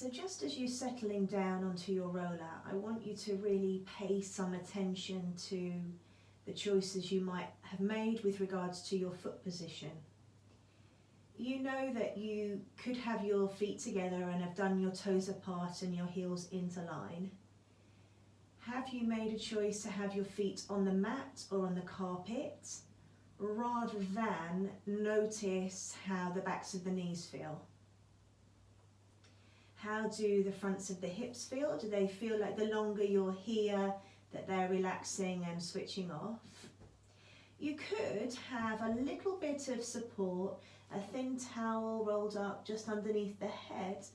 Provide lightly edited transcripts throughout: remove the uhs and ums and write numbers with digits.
So just as you're settling down onto your roller, I want you to really pay some attention to the choices you might have made with regards to your foot position. You know that you could have your feet together and have done your toes apart and your heels interline. Have you made a choice to have your feet on the mat or on the carpet, rather than notice how the backs of the knees feel? How do the fronts of the hips feel? Do they feel like the longer you're here that they're relaxing and switching off? You could have a little bit of support, a thin towel rolled up just underneath the head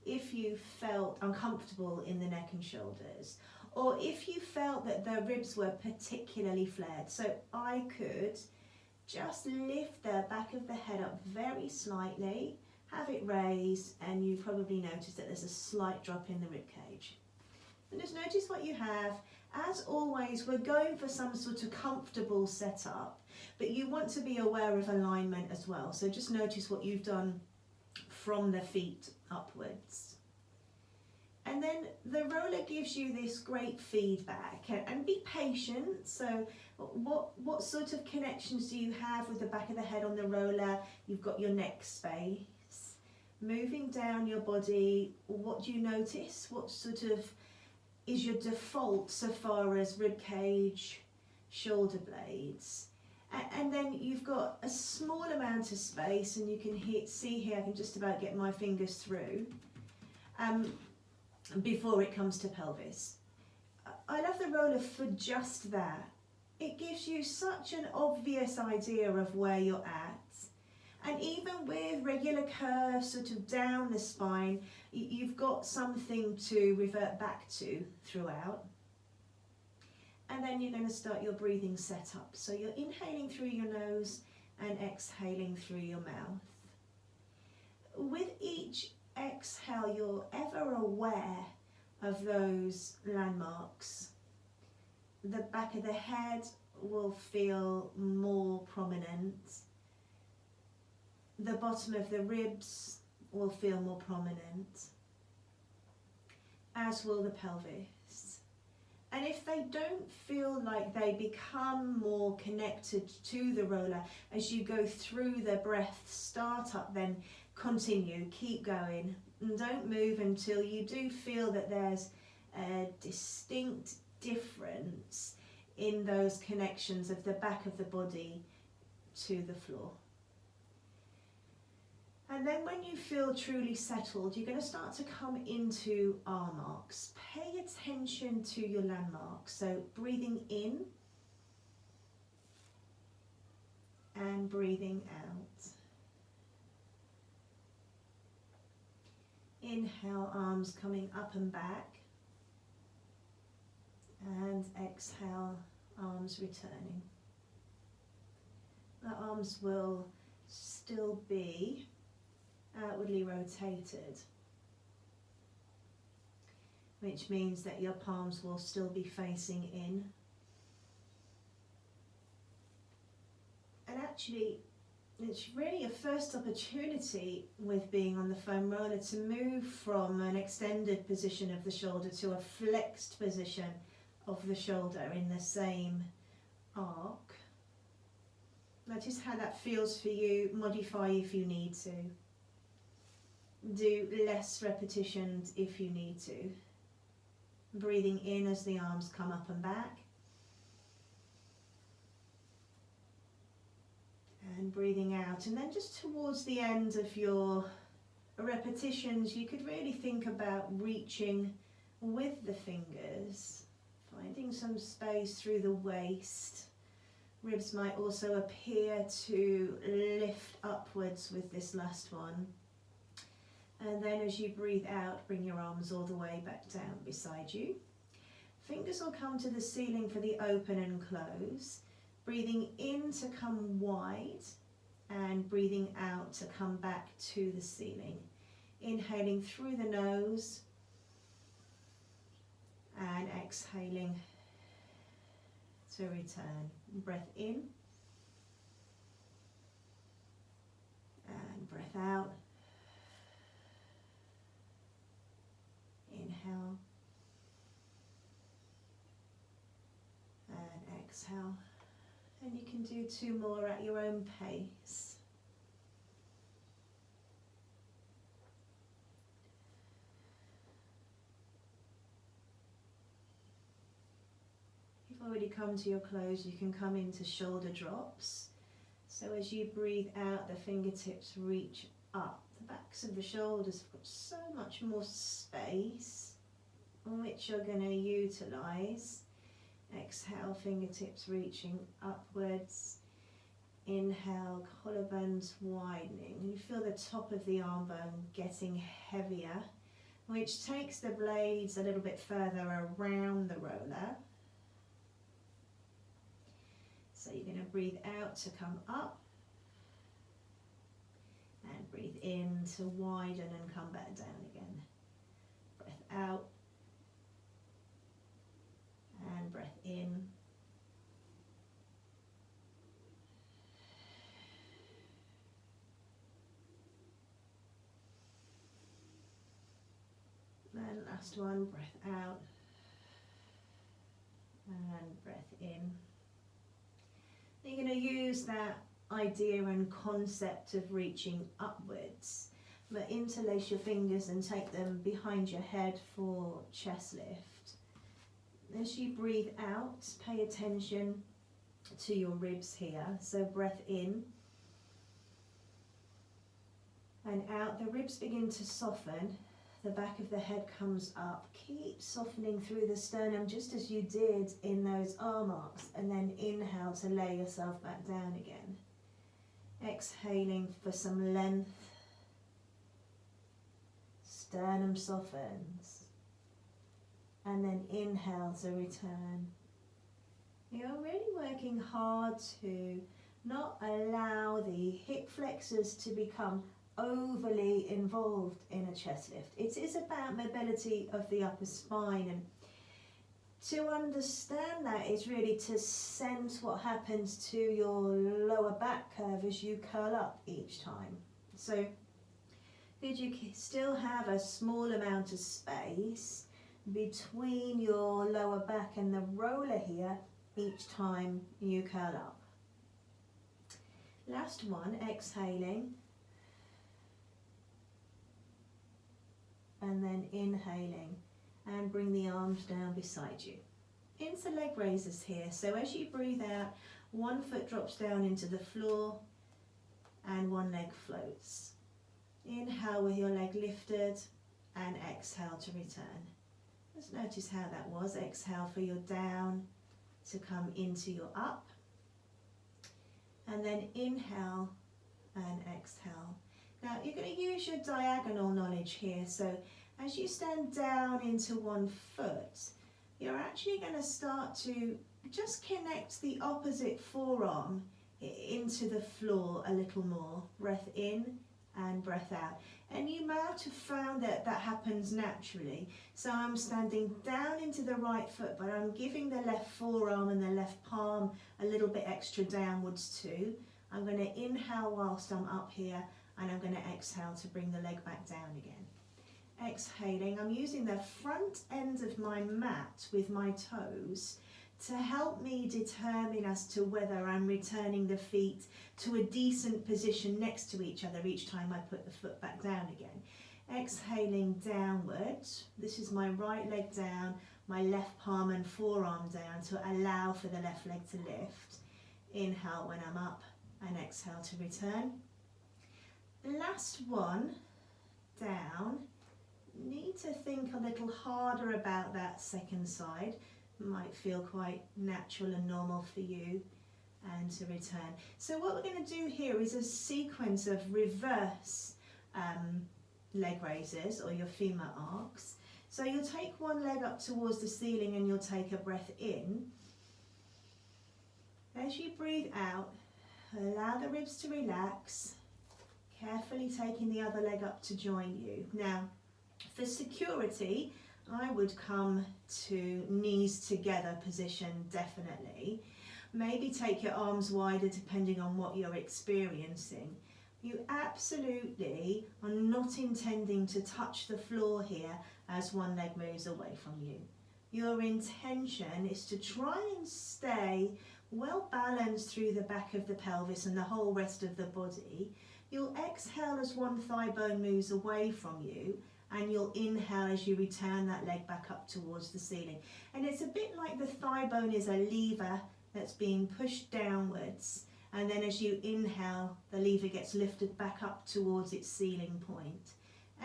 if you felt uncomfortable in the neck and shoulders, or if you felt that the ribs were particularly flared. So I could just lift the back of the head up very slightly, have it raised, and you probably notice that there's a slight drop in the rib cage. And just notice what you have. As always, we're going for some sort of comfortable setup, but you want to be aware of alignment as well. So just notice what you've done from the feet upwards. And then the roller gives you this great feedback, and be patient. So what sort of connections do you have with the back of the head on the roller? You've got your neck space. Moving down your body, what do you notice? What sort of is your default so far as rib cage, shoulder blades? And then you've got a small amount of space, and you can see here, I can just about get my fingers through before it comes to pelvis. I love the roller for just that. It gives you such an obvious idea of where you're at. And even with regular curves sort of down the spine, you've got something to revert back to throughout. And then you're going to start your breathing setup. So you're inhaling through your nose and exhaling through your mouth. With each exhale, you're ever aware of those landmarks. The back of the head will feel more prominent. The bottom of the ribs will feel more prominent, as will the pelvis. And if they don't feel like they become more connected to the roller as you go through the breath startup, then continue, keep going, and don't move until you do feel that there's a distinct difference in those connections of the back of the body to the floor. And then when you feel truly settled, you're going to start to come into arm arcs. Pay attention to your landmarks. So breathing in and breathing out. Inhale, arms coming up and back. And exhale, arms returning. The arms will still be outwardly rotated, which means that your palms will still be facing in. And actually, it's really a first opportunity with being on the foam roller to move from an extended position of the shoulder to a flexed position of the shoulder in the same arc. Notice how that feels for you. Modify if you need to. Do less repetitions if you need to. Breathing in as the arms come up and back. And breathing out. And then just towards the end of your repetitions, you could really think about reaching with the fingers, finding some space through the waist. Ribs might also appear to lift upwards with this last one. And then as you breathe out, bring your arms all the way back down beside you. Fingers will come to the ceiling for the open and close. Breathing in to come wide and breathing out to come back to the ceiling. Inhaling through the nose and exhaling to return. Breath in and breath out. inhale and exhale. And you can do 2 more at your own pace. You've already come to your close, you can come into shoulder drops. So as you breathe out, the fingertips reach up. The backs of the shoulders have got so much more space, which you're going to utilise. Exhale, fingertips reaching upwards. Inhale, collarbones widening. You feel the top of the arm bone getting heavier, which takes the blades a little bit further around the roller. So you're going to breathe out to come up and breathe in to widen and come back down again. Breath out and breath in. And last one, breath out and breath in. You're going to use that idea and concept of reaching upwards, but interlace your fingers and take them behind your head for chest lift. As you breathe out, pay attention to your ribs here. So breath in and out. The ribs begin to soften. The back of the head comes up. Keep softening through the sternum just as you did in those arm arcs, and then inhale to lay yourself back down again. Exhaling for some length. Sternum softens. And then inhale to return. You're really working hard to not allow the hip flexors to become overly involved in a chest lift. It is about mobility of the upper spine, and to understand that is really to sense what happens to your lower back curve as you curl up each time. So could you still have a small amount of space between your lower back and the roller here each time you curl up. Last one, exhaling. And then inhaling, and bring the arms down beside you. Into leg raises here. So as you breathe out, one foot drops down into the floor and one leg floats. Inhale with your leg lifted and exhale to return. Just notice how that was. Exhale for your down to come into your up. And then inhale and exhale. Now you're going to use your diagonal knowledge here. So as you stand down into one foot, you're actually going to start to just connect the opposite forearm into the floor a little more. Breath in and breath out. And you might have found that that happens naturally. So I'm standing down into the right foot, but I'm giving the left forearm and the left palm a little bit extra downwards too. I'm going to inhale whilst I'm up here, and I'm going to exhale to bring the leg back down again. Exhaling, I'm using the front end of my mat with my toes to help me determine as to whether I'm returning the feet to a decent position next to each other each time I put the foot back down again. Exhaling downwards, this is my right leg down, my left palm and forearm down to allow for the left leg to lift. Inhale when I'm up and exhale to return. Last one, down. Need to think a little harder about that second side. Might feel quite natural and normal for you, and to return. So what we're going to do here is a sequence of reverse leg raises, or your femur arcs. So you'll take one leg up towards the ceiling and you'll take a breath in. As you breathe out, allow the ribs to relax, carefully taking the other leg up to join you. Now, for security, I would come to knees together position, definitely. Maybe take your arms wider depending on what you're experiencing. You absolutely are not intending to touch the floor here as one leg moves away from you. Your intention is to try and stay well balanced through the back of the pelvis and the whole rest of the body. You'll exhale as one thigh bone moves away from you, and you'll inhale as you return that leg back up towards the ceiling. And it's a bit like the thigh bone is a lever that's being pushed downwards, and then as you inhale, the lever gets lifted back up towards its ceiling point.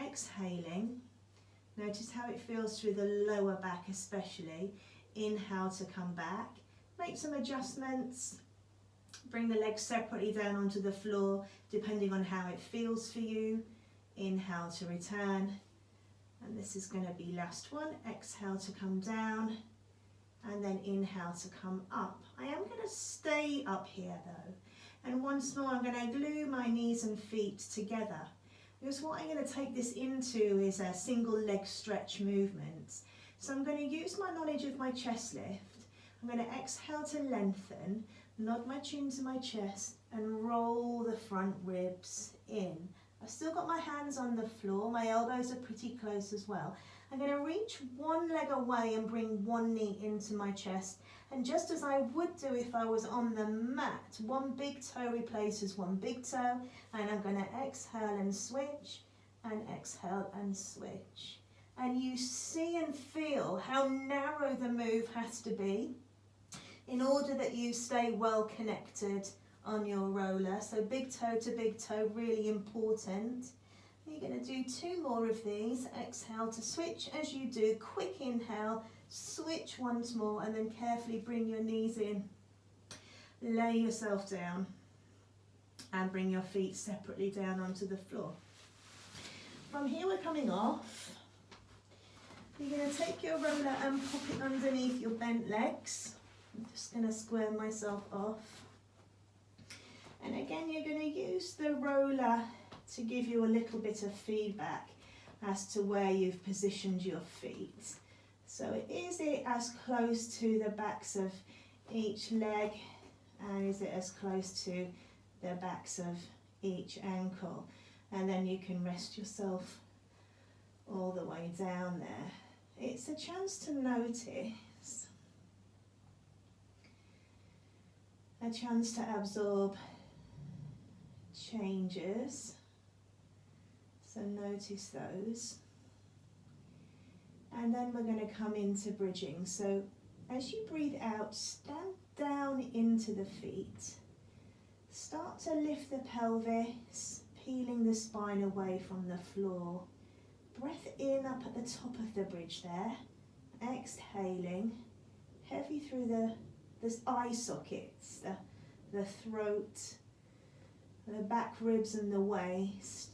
Exhaling, notice how it feels through the lower back especially. Inhale to come back. Make some adjustments. Bring the legs separately down onto the floor depending on how it feels for you. Inhale to return. And this is going to be last one. Exhale to come down. And then inhale to come up. I am going to stay up here though. And once more, I'm going to glue my knees and feet together. Because what I'm going to take this into is a single leg stretch movement. So I'm going to use my knowledge of my chest lift. I'm going to exhale to lengthen, nod my chin to my chest and roll the front ribs in. I've still got my hands on the floor, my elbows are pretty close as well. I'm going to reach one leg away and bring one knee into my chest. And just as I would do if I was on the mat, one big toe replaces one big toe. And I'm going to exhale and switch, and exhale and switch. And you see and feel how narrow the move has to be in order that you stay well connected on your roller. So big toe to big toe, really important. You're going to do 2 more of these. Exhale to switch. As you do, quick inhale, switch once more, and then carefully bring your knees in. Lay yourself down and bring your feet separately down onto the floor. From here we're coming off. You're going to take your roller and pop it underneath your bent legs. I'm just going to square myself off. And again, you're going to use the roller to give you a little bit of feedback as to where you've positioned your feet. So is it as close to the backs of each leg, and is it as close to the backs of each ankle? And then you can rest yourself all the way down there. It's a chance to notice, a chance to absorb changes. So notice those. And then we're going to come into bridging. So as you breathe out, stand down into the feet. Start to lift the pelvis, peeling the spine away from the floor. Breath in up at the top of the bridge there. Exhaling, heavy through the eye sockets, the throat, the back ribs and the waist,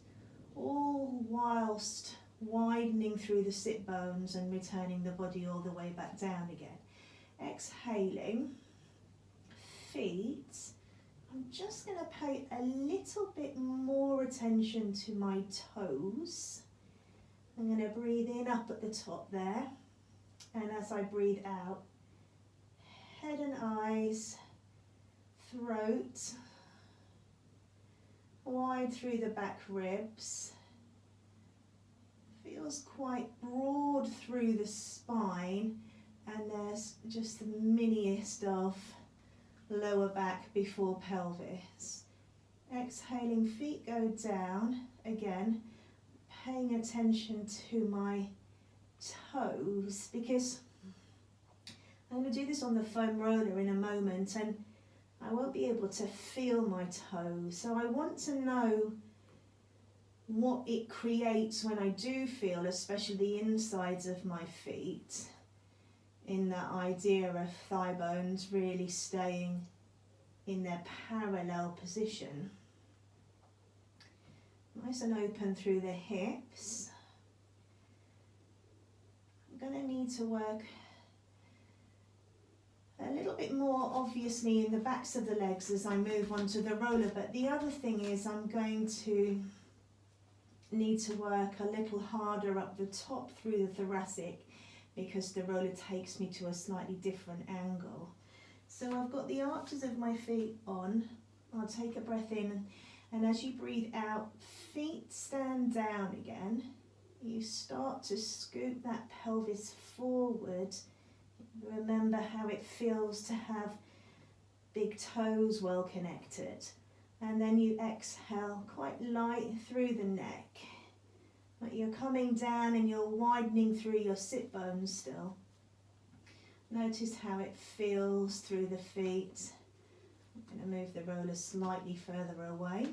all whilst widening through the sit bones and returning the body all the way back down again. Exhaling, feet. I'm just going to pay a little bit more attention to my toes. I'm going to breathe in up at the top there, and as I breathe out, head and eyes, throat, wide through the back ribs. Feels quite broad through the spine, and there's just the miniest of lower back before pelvis. Exhaling, feet go down again, paying attention to my toes, because I'm going to do this on the foam roller in a moment and I won't be able to feel my toes. So I want to know what it creates when I do feel, especially the insides of my feet, in that idea of thigh bones really staying in their parallel position. Nice and open through the hips. I'm going to need to work a little bit more obviously in the backs of the legs as I move onto the roller, but the other thing is I'm going to need to work a little harder up the top through the thoracic, because the roller takes me to a slightly different angle. So I've got the arches of my feet on. I'll take a breath in And as you breathe out, feet stand down again. You start to scoop that pelvis forward. Remember how it feels to have big toes well connected. And then you exhale quite light through the neck. But you're coming down and you're widening through your sit bones still. Notice how it feels through the feet. I'm going to move the roller slightly further away.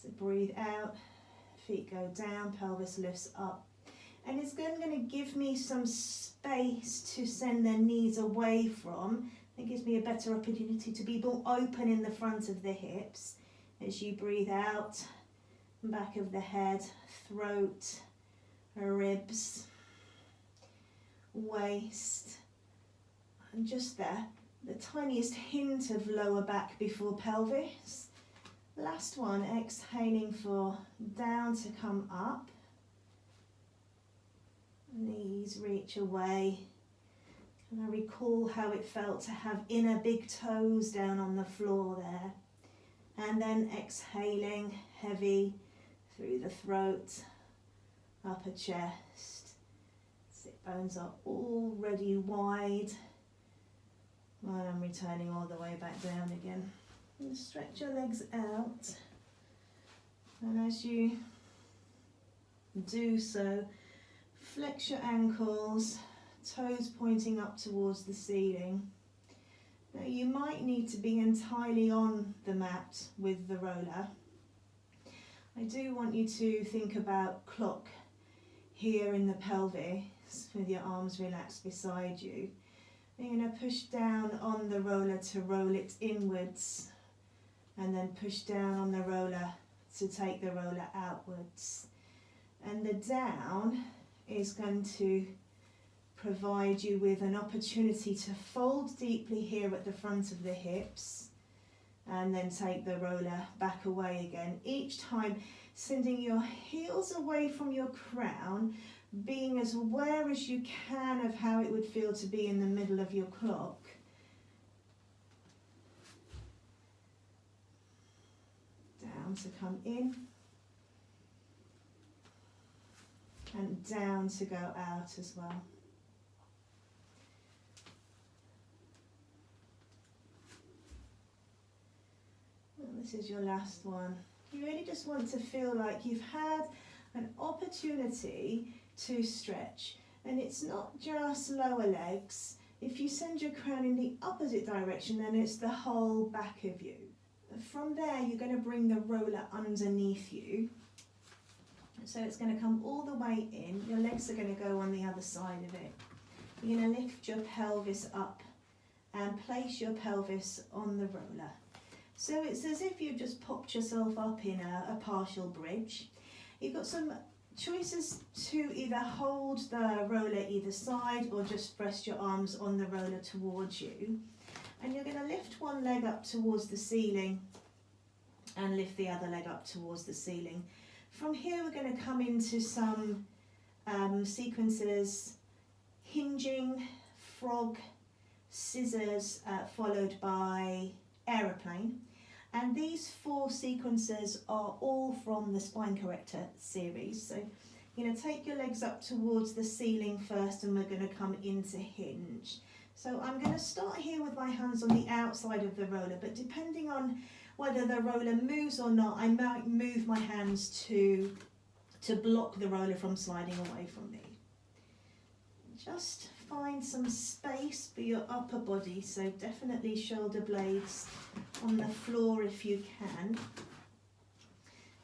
So breathe out, feet go down, pelvis lifts up. And it's going to give me some space to send the knees away from. It gives me a better opportunity to be more open in the front of the hips. As you breathe out, back of the head, throat, ribs, waist, and just there, the tiniest hint of lower back before pelvis. Last one, exhaling for down to come up. Knees reach away. And I recall how it felt to have inner big toes down on the floor there. And then exhaling heavy through the throat, upper chest. Sit bones are already wide. And I'm returning all the way back down again. And stretch your legs out. And as you do so, flex your ankles, toes pointing up towards the ceiling. Now you might need to be entirely on the mat with the roller. I do want you to think about clock here in the pelvis with your arms relaxed beside you. You're going to push down on the roller to roll it inwards, and then push down on the roller to take the roller outwards. And the down is going to provide you with an opportunity to fold deeply here at the front of the hips, and then take the roller back away again. Each time sending your heels away from your crown, being as aware as you can of how it would feel to be in the middle of your clock. Down to come in, and down to go out as well. And this is your last one. You really just want to feel like you've had an opportunity to stretch, and it's not just lower legs. If you send your crown in the opposite direction, then it's the whole back of you. From there, you're going to bring the roller underneath you. So it's going to come all the way in. Your legs are going to go on the other side of it. You're going to lift your pelvis up and place your pelvis on the roller. So it's as if you just popped yourself up in a partial bridge. You've got some choices to either hold the roller either side or just rest your arms on the roller towards you. And you're going to lift one leg up towards the ceiling and lift the other leg up towards the ceiling. From here we're going to come into some sequences: hinging, frog, scissors, followed by aeroplane. And these 4 sequences are all from the Spine Corrector series. So you're going to take your legs up towards the ceiling first, and we're going to come into hinge. So I'm going to start here with my hands on the outside of the roller, but depending on whether the roller moves or not, I might move my hands to block the roller from sliding away from me. Just find some space for your upper body, so definitely shoulder blades on the floor if you can.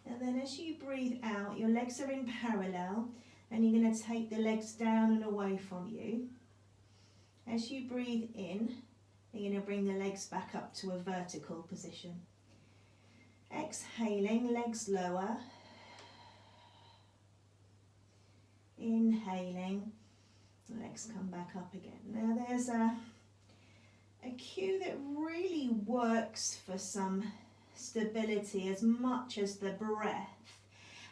And then as you breathe out, your legs are in parallel, and you're going to take the legs down and away from you. As you breathe in, you're going to bring the legs back up to a vertical position. Exhaling, legs lower. Inhaling, legs come back up again. Now there's a cue that really works for some stability as much as the breath.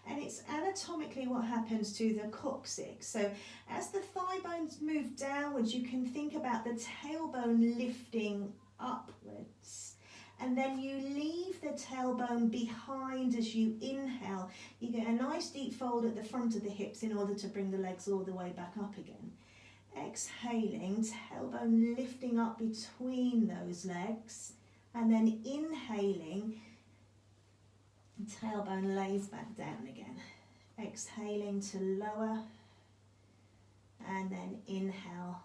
And it's anatomically what happens to the coccyx. So as the thigh bones move downwards, you can think about the tailbone lifting upwards. and then you leave the tailbone behind as you inhale. You get a nice deep fold at the front of the hips in order to bring the legs all the way back up again. Exhaling, tailbone lifting up between those legs, and then inhaling, tailbone lays back down again. Exhaling to lower, and then inhale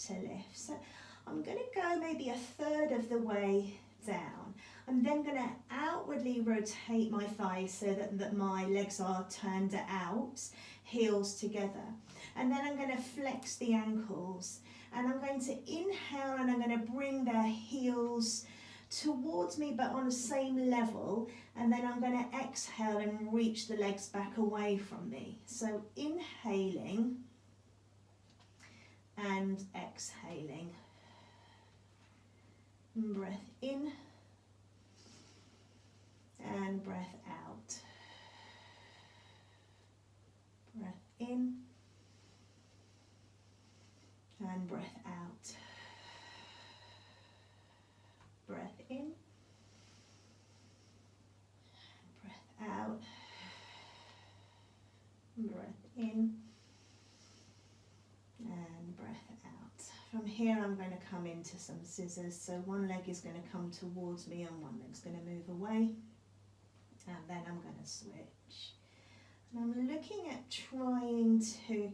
to lift. So I'm going to go maybe a third of the way down. I'm then going to outwardly rotate my thighs so that my legs are turned out, heels together. And then I'm going to flex the ankles. And I'm going to inhale and I'm going to bring the heels towards me but on the same level. And then I'm going to exhale and reach the legs back away from me. So inhaling and exhaling. Breath in and breath out. Breath in and breath out. Breath in, breath out. Breath in and breath out. From here I'm going to come into some scissors. So one leg is going to come towards me and one leg's going to move away. And then I'm going to switch. And I'm looking at trying to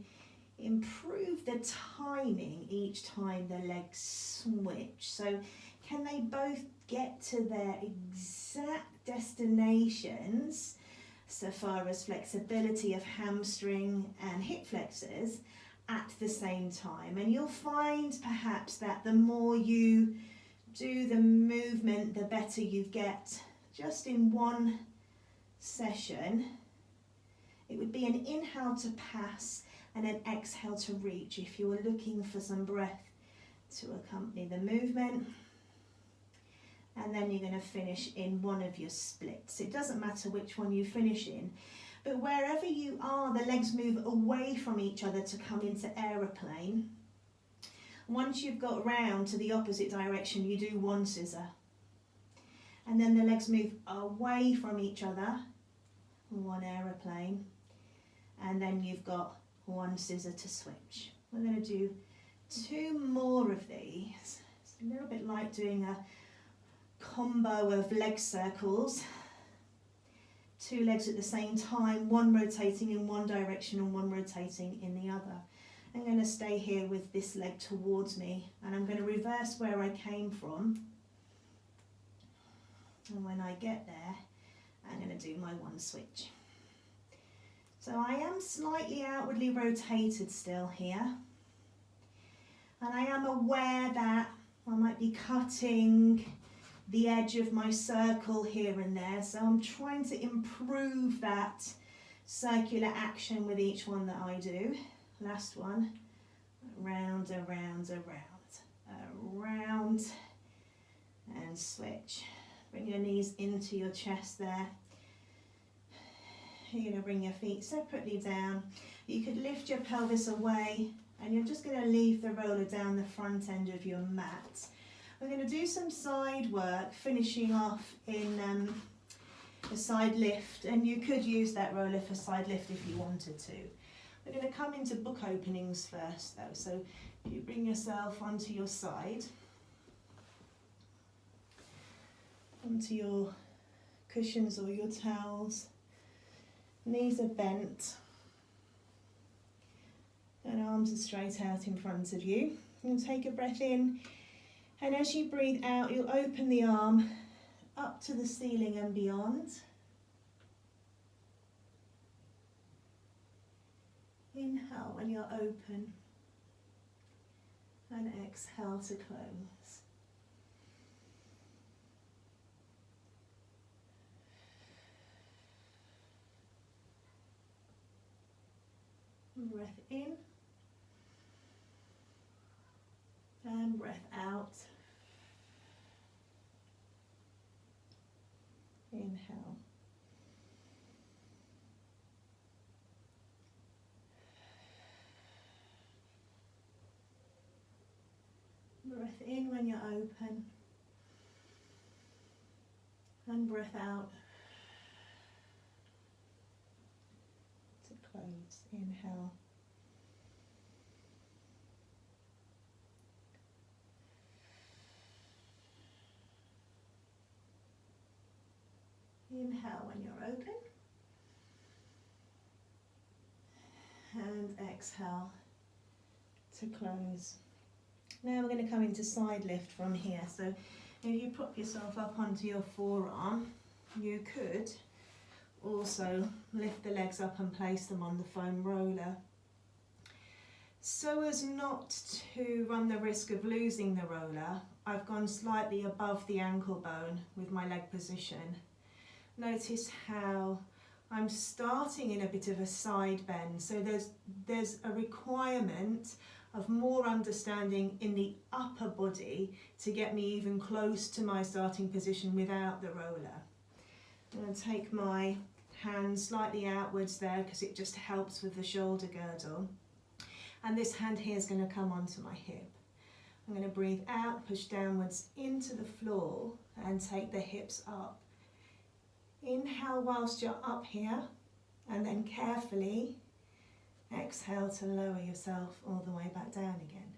improve the timing each time the legs switch. So can they both get to their exact destinations so far as flexibility of hamstring and hip flexors at the same time? And you'll find perhaps that the more you do the movement, the better you get just in one session. It would be an inhale to pass and an exhale to reach if you were looking for some breath to accompany the movement. And then you're going to finish in one of your splits. It doesn't matter which one you finish in, but wherever you are, the legs move away from each other to come into aeroplane. Once you've got round to the opposite direction, you do one scissor. And then the legs move away from each other, one aeroplane. And then you've got one scissor to switch. We're going to do 2 more of these. It's a little bit like doing a combo of leg circles. 2 legs at the same time, one rotating in one direction and one rotating in the other. I'm going to stay here with this leg towards me and I'm going to reverse where I came from. And when I get there, I'm going to do my one switch. So I am slightly outwardly rotated still here. And I am aware that I might be cutting the edge of my circle here and there. So I'm trying to improve that circular action with each one that I do. Last one. Around, around, around. Around. And switch. Bring your knees into your chest there. You're going to bring your feet separately down. You could lift your pelvis away and you're just going to leave the roller down the front end of your mat. We're going to do some side work, finishing off in a side lift, and you could use that roller for side lift if you wanted to. We're going to come into book openings first though, so you bring yourself onto your side, onto your cushions or your towels. Knees are bent and arms are straight out in front of you. You'll take a breath in, and as you breathe out, you'll open the arm up to the ceiling and beyond. Inhale when you're open, and exhale to close. Breath in and breath out. Inhale. Breath in when you're open And breath out to close. Inhale. Inhale when you're open. And exhale to close. Now we're going to come into side lift from here. So if you prop yourself up onto your forearm, you could also lift the legs up and place them on the foam roller, so as not to run the risk of losing the roller. I've gone slightly above the ankle bone with my leg position. Notice how I'm starting in a bit of a side bend, so there's a requirement of more understanding in the upper body to get me even close to my starting position without the roller. I'm going to take my hand slightly outwards there because it just helps with the shoulder girdle. And this hand here is going to come onto my hip. I'm going to breathe out, push downwards into the floor and take the hips up. Inhale whilst you're up here, and then carefully exhale to lower yourself all the way back down again.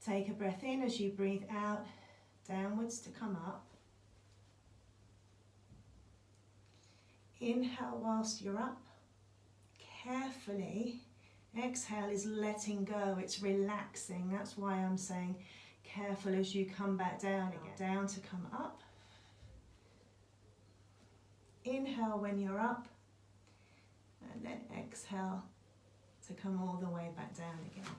Take a breath in as you breathe out, downwards to come up. Inhale whilst you're up. Carefully, exhale is letting go, it's relaxing. That's why I'm saying careful as you come back down again. Down to come up. Inhale when you're up, and then exhale to come all the way back down again.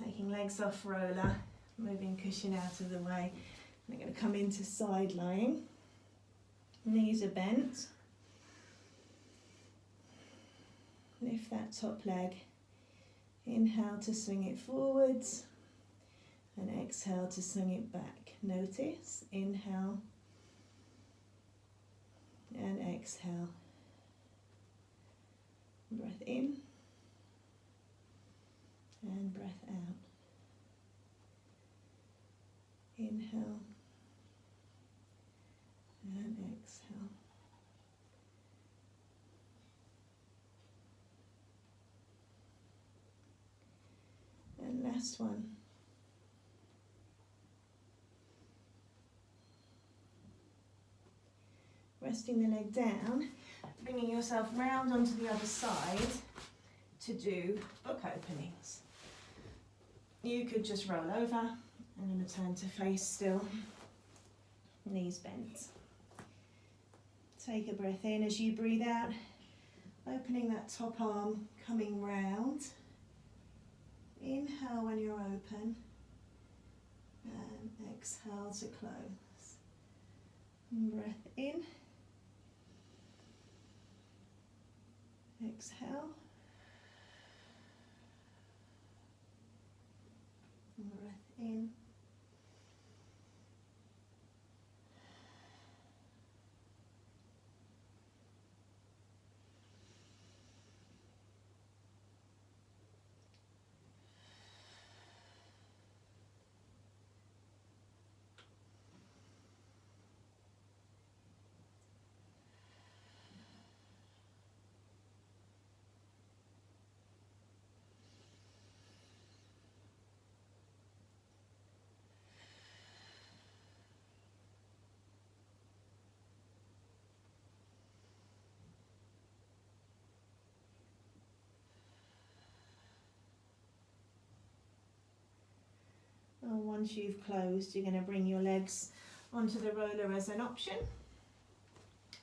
Taking legs off roller, moving cushion out of the way. I'm going to come into side lying. Knees are bent. Lift that top leg. Inhale to swing it forwards, and exhale to swing it back. Notice, inhale and exhale. Breath in and breath out. Inhale and exhale. And last one. Resting the leg down, bringing yourself round onto the other side to do book openings. You could just roll over. I'm going to turn to face still, knees bent. Take a breath in as you breathe out, opening that top arm, coming round. Inhale when you're open, and exhale to close. And breath in. Exhale. Breath in. And once you've closed, you're going to bring your legs onto the roller as an option.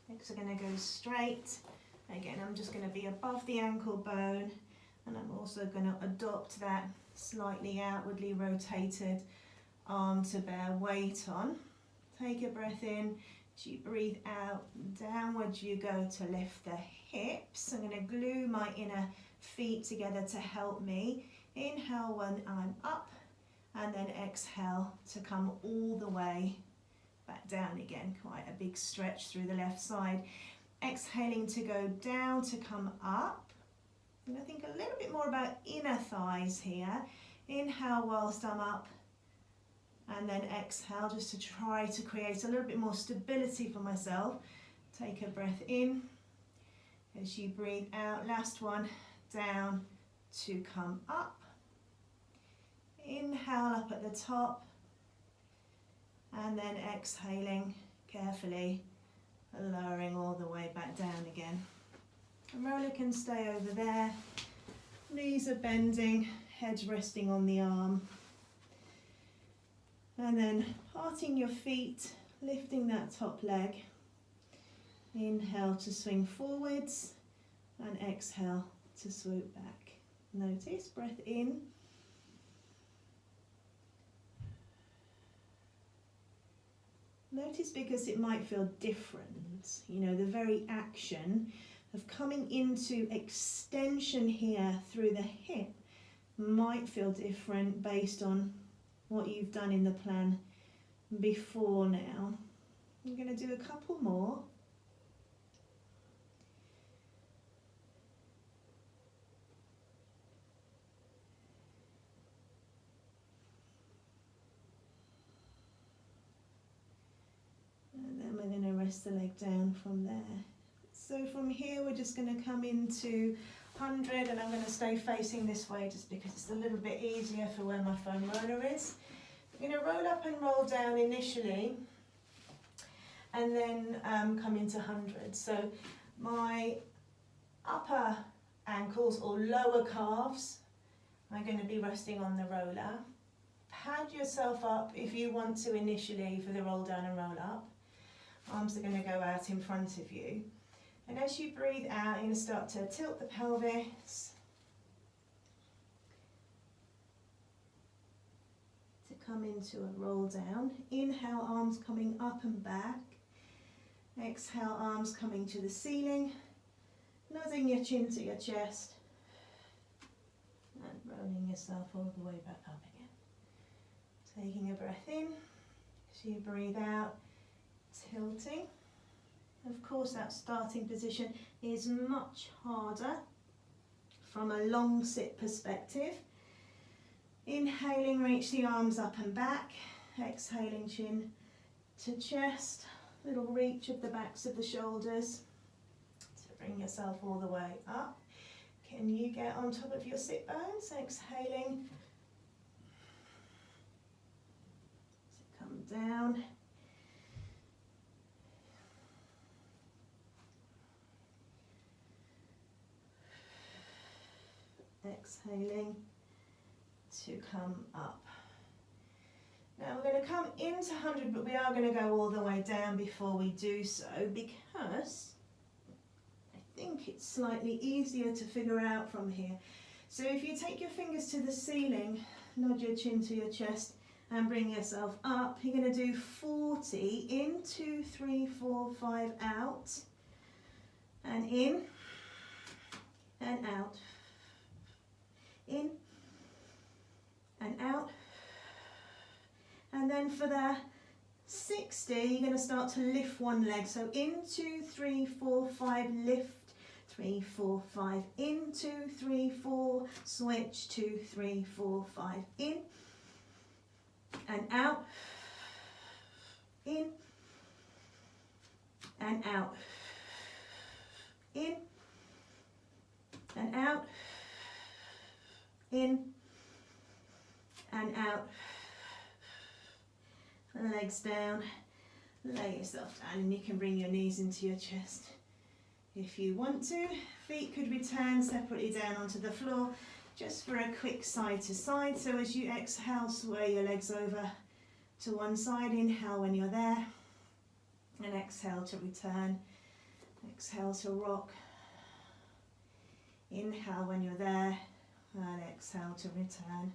Legs are going to go straight. Again, I'm just going to be above the ankle bone, and I'm also going to adopt that slightly outwardly rotated arm to bear weight on. Take a breath in. As you breathe out, downwards you go to lift the hips. I'm going to glue my inner feet together to help me. Inhale when I'm up, and then exhale to come all the way back down again. Quite a big stretch through the left side. Exhaling to go down to come up. I'm going to think a little bit more about inner thighs here. Inhale whilst I'm up, And then exhale just to try to create a little bit more stability for myself. Take a breath in. As you breathe out, last one, down to come up. Inhale up at the top. And then exhaling carefully, lowering all the way back down again. The roller can stay over there. Knees are bending, head's resting on the arm. And then parting your feet, lifting that top leg. Inhale to swing forwards and exhale to swoop back. Notice, breath in. Notice, because it might feel different, you know, the very action of coming into extension here through the hip might feel different based on what you've done in the plan before now. I'm going to do a couple more. And then we're going to rest the leg down from there. So from here we're just going to come into 100, and I'm going to stay facing this way just because it's a little bit easier for where my foam roller is. I'm going to roll up and roll down initially and then come into 100. So my upper ankles or lower calves are going to be resting on the roller. Pad yourself up if you want to initially for the roll down and roll up. Arms are going to go out in front of you. And as you breathe out, you're going to start to tilt the pelvis to come into a roll down. Inhale, arms coming up and back. Exhale, arms coming to the ceiling. Nodding your chin to your chest. And rolling yourself all the way back up again. Taking a breath in. As you breathe out, tilting. Of course, that starting position is much harder from a long sit perspective. Inhaling, reach the arms up and back. Exhaling, chin to chest. Little reach of the backs of the shoulders to bring yourself all the way up. Can you get on top of your sit bones? Exhaling. So come down. Exhaling to come up. Now we're going to come into 100, but we are going to go all the way down before we do so, because I think it's slightly easier to figure out from here. So if you take your fingers to the ceiling, nod your chin to your chest and bring yourself up, you're going to do 40 in, 2, 3, 4, 5 out, and in and out. In and out. And then for the 60, you're going to start to lift one leg. So in, 2, 3, 4, 5, lift, 3, 4, 5, in, 2, 3, 4, switch, 2, 3, 4, 5, in and out, in and out, in and out, in and out. Legs down, lay yourself down, and you can bring your knees into your chest if you want to. Feet could return separately down onto the floor just for a quick side to side. So as you exhale, sway your legs over to one side. Inhale when you're there, and exhale to return. Exhale to rock. Inhale when you're there, and exhale to return.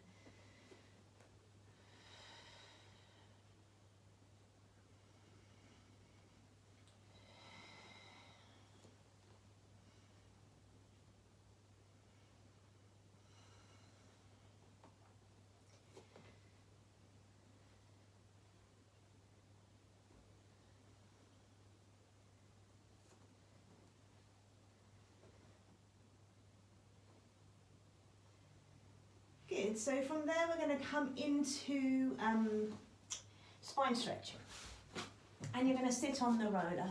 Good, so from there we're going to come into spine stretch. And you're going to sit on the roller.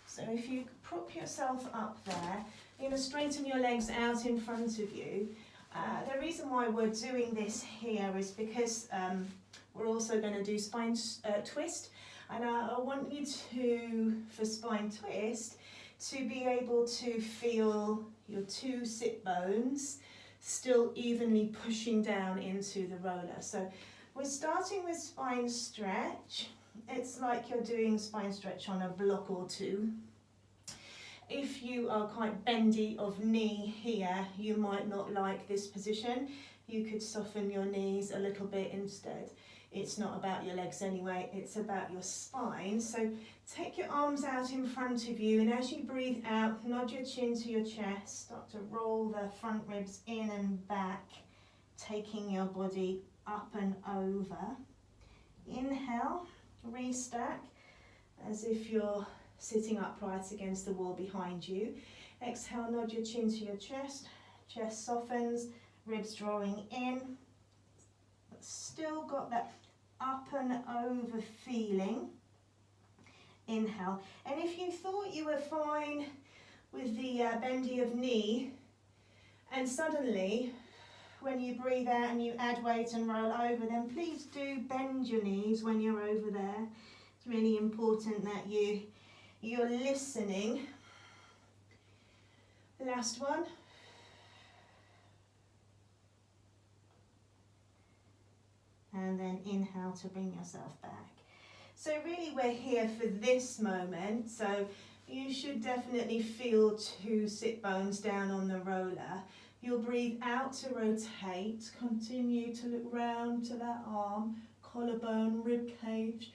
So if you prop yourself up there, you're going to straighten your legs out in front of you. The reason why we're doing this here is because we're also going to do spine twist. And I want you to, for spine twist, to be able to feel your two sit bones still evenly pushing down into the roller. So we're starting with spine stretch. It's like you're doing spine stretch on a block or two. If you are quite bendy of knee here, you might not like this position. You could soften your knees a little bit instead. It's not about your legs anyway, it's about your spine. So take your arms out in front of you, and as you breathe out, nod your chin to your chest, start to roll the front ribs in and back, taking your body up and over. Inhale, restack, as if you're sitting upright against the wall behind you. Exhale, nod your chin to your chest, chest softens, ribs drawing in, but still got that up and over feeling. Inhale, and if you thought you were fine with the bendy of knee, and suddenly when you breathe out and you add weight and roll over, then please do bend your knees when you're over there. It's really important that you're listening. Last one. And then inhale to bring yourself back. So really we're here for this moment. So you should definitely feel two sit bones down on the roller. You'll breathe out to rotate. Continue to look round to that arm, collarbone, rib cage.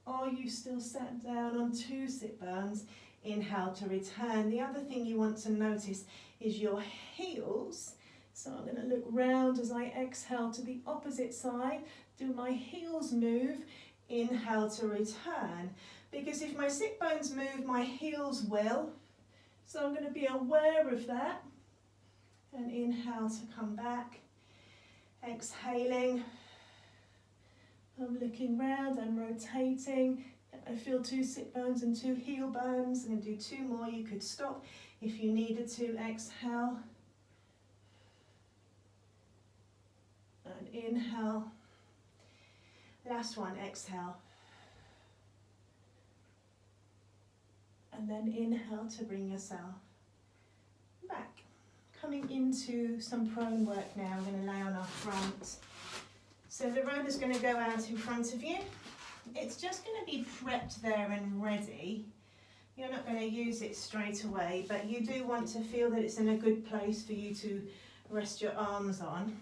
Are you still sat down on two sit bones? Inhale to return. The other thing you want to notice is your heels. So I'm going to look round as I exhale to the opposite side. Do my heels move? Inhale to return. Because if my sit bones move, my heels will. So I'm going to be aware of that. And inhale to come back. Exhaling. I'm looking round, I'm rotating. I feel two sit bones and two heel bones. I'm going to do two more. You could stop if you needed to. Exhale. And inhale. Last one, exhale. And then inhale to bring yourself back. Coming into some prone work now. We're going to lay on our front. So the roller's going to go out in front of you. It's just going to be prepped there and ready. You're not going to use it straight away, but you do want to feel that it's in a good place for you to rest your arms on,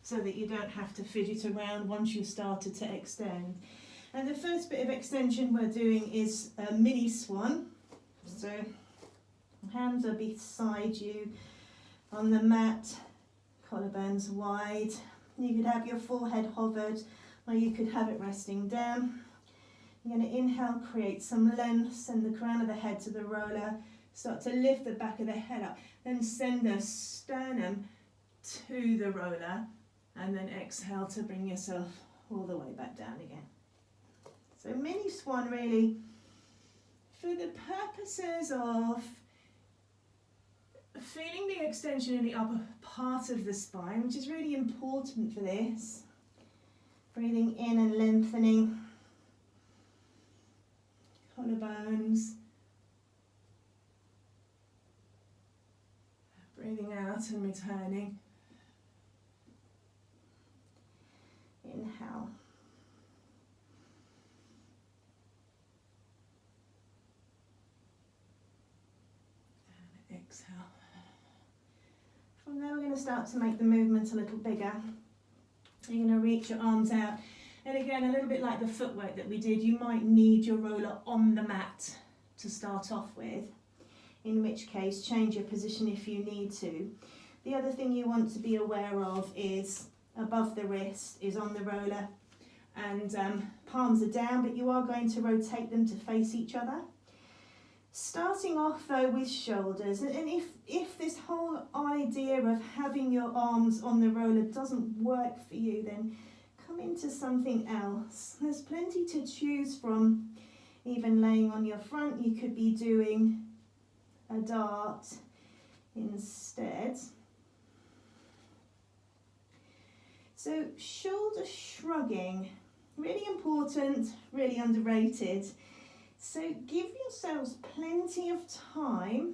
so that you don't have to fidget around once you've started to extend. And the first bit of extension we're doing is a mini swan. So hands are beside you on the mat, collarbones wide. You could have your forehead hovered, or you could have it resting down. You're going to inhale, create some length, send the crown of the head to the roller, start to lift the back of the head up, then send the sternum to the roller, and then exhale to bring yourself all the way back down again. So mini swan really, for the purposes of feeling the extension in the upper part of the spine, which is really important for this. Breathing in and lengthening. Collarbones. Breathing out and returning. Inhale. And exhale. From there we're going to start to make the movement a little bigger. You're going to reach your arms out. And again, a little bit like the footwork that we did, you might need your roller on the mat to start off with, in which case change your position if you need to. The other thing you want to be aware of is above the wrist is on the roller, and palms are down, but you are going to rotate them to face each other. Starting off though with shoulders, and if this whole idea of having your arms on the roller doesn't work for you, then come into something else. There's plenty to choose from. Even laying on your front, you could be doing a dart instead. So shoulder shrugging, really important, really underrated. So give yourselves plenty of time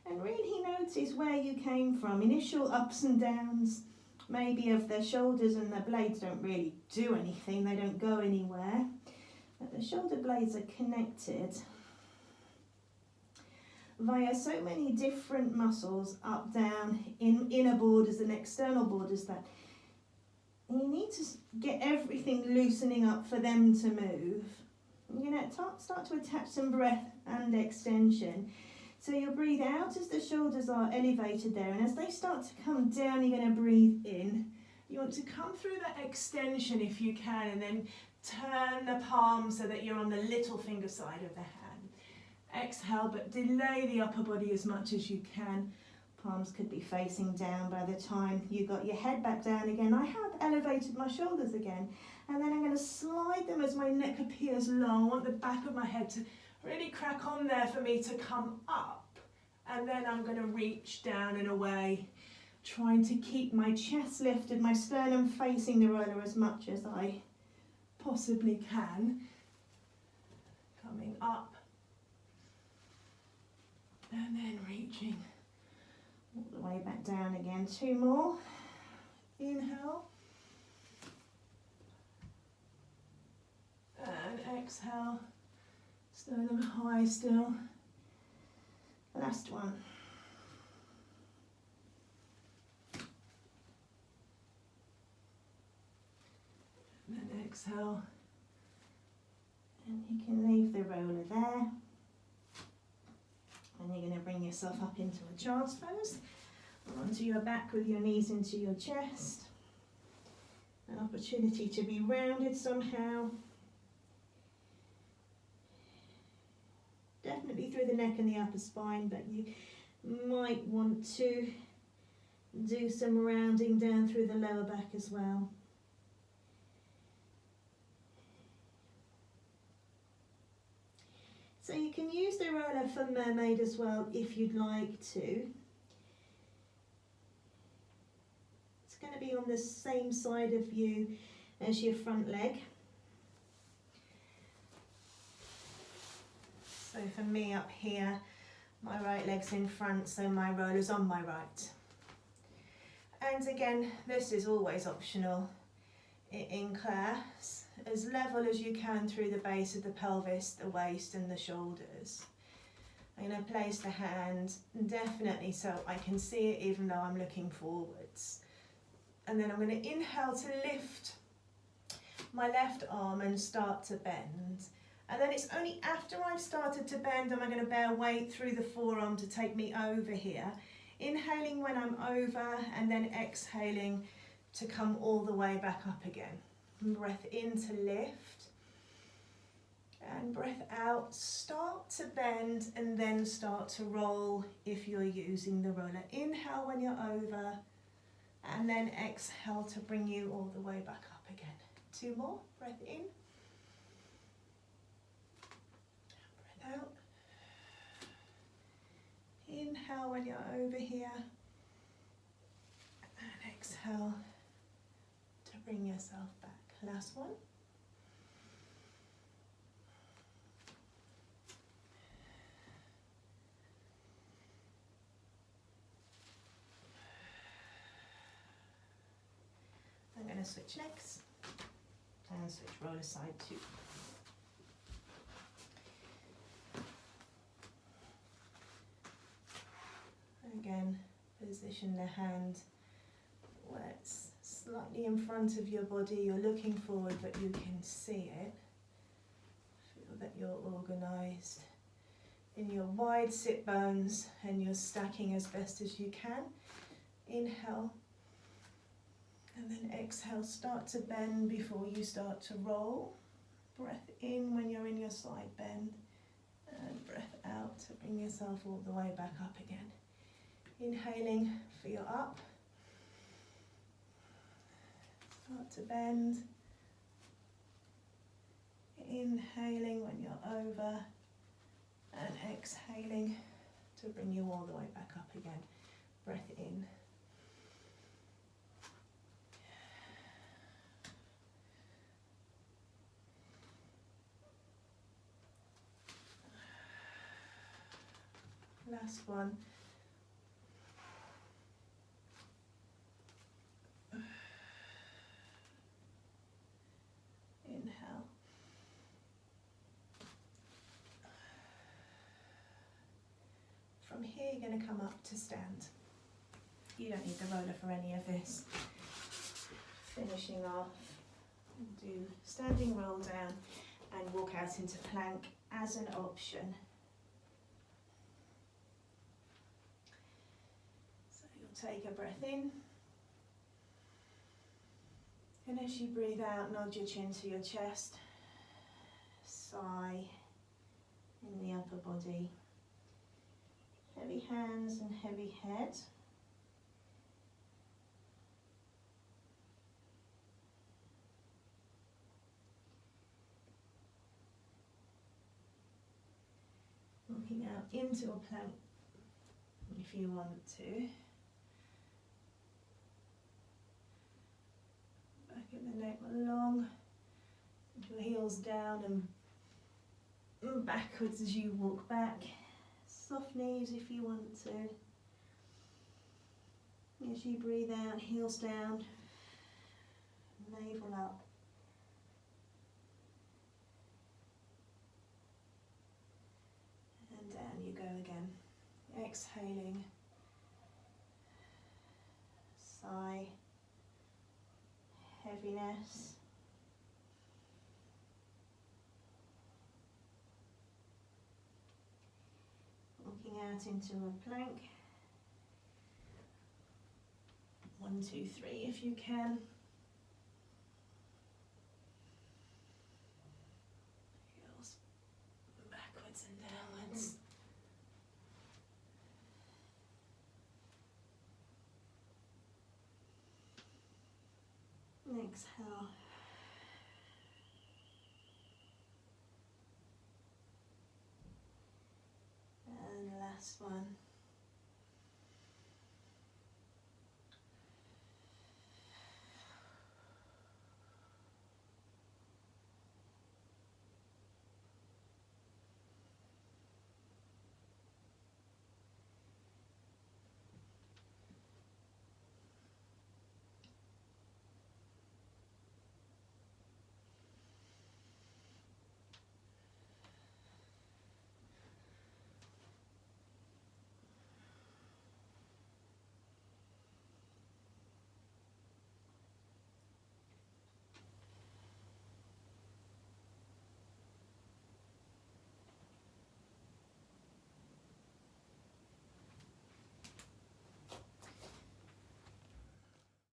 and really notice where you came from. Initial ups and downs, maybe of the shoulders and the blades don't really do anything, they don't go anywhere. But the shoulder blades are connected via so many different muscles, up, down, inner borders and external borders, that you need to get everything loosening up for them to move. You're going to start to attach some breath and extension. So you'll breathe out as the shoulders are elevated there, and as they start to come down, you're going to breathe in. You want to come through that extension if you can, and then turn the palms so that you're on the little finger side of the hand. Exhale, but delay the upper body as much as you can. Palms could be facing down by the time you got your head back down again. I have elevated my shoulders again, and then I'm going to slide them as my neck appears long. I want the back of my head to really crack on there for me to come up, and then I'm going to reach down and away, trying to keep my chest lifted, my sternum facing the roller as much as I possibly can. Coming up and then reaching all the way back down again. 2 more. Inhale and exhale. Sternum high still. Last one. And then exhale. And you can leave the roller there. And you're going to bring yourself up into a child's pose. Onto your back with your knees into your chest. An opportunity to be rounded somehow. Definitely through the neck and the upper spine, but you might want to do some rounding down through the lower back as well. So you can use the roller for mermaid as well if you'd like to. It's going to be on the same side of you as your front leg. So for me up here, my right leg's in front, so my roller's on my right. And again, this is always optional in class. As level as you can through the base of the pelvis, the waist and the shoulders. I'm going to place the hand definitely so I can see it even though I'm looking forwards. And then I'm going to inhale to lift my left arm and start to bend. And then it's only after I've started to bend am I going to bear weight through the forearm to take me over here. Inhaling when I'm over and then exhaling to come all the way back up again. Breath in to lift and breath out, start to bend and then start to roll if you're using the roller. Inhale when you're over and then exhale to bring you all the way back up again. 2 more, breath in, breath out. Inhale when you're over here and exhale to bring yourself back. Last one. I'm going to switch legs and switch roller side too. Again, position the hand where it's slightly in front of your body. You're looking forward but you can see it. Feel that you're organised in your wide sit bones and you're stacking as best as you can. Inhale and then exhale, start to bend before you start to roll. Breath in when you're in your side bend and breath out to bring yourself all the way back up again. Inhaling for your up Start to bend. Inhaling when you're over and exhaling to bring you all the way back up again. Breath in. Last one. Inhale. From here, you're going to come up to stand. You don't need the roller for any of this. Finishing off, do standing roll down and walk out into plank as an option. So you'll take a breath in, and as you breathe out, nod your chin to your chest, sigh in the upper body. Heavy hands and heavy head. Looking out into a plank if you want to. Back of the neck long. Your heels down and backwards as you walk back. Soft knees if you want to. As you breathe out, heels down, navel up. And down you go again. Exhaling. Sigh. Heaviness. Walking out into a plank. 1, 2, 3 if you can. Heels backwards and downwards. Exhale. And last one.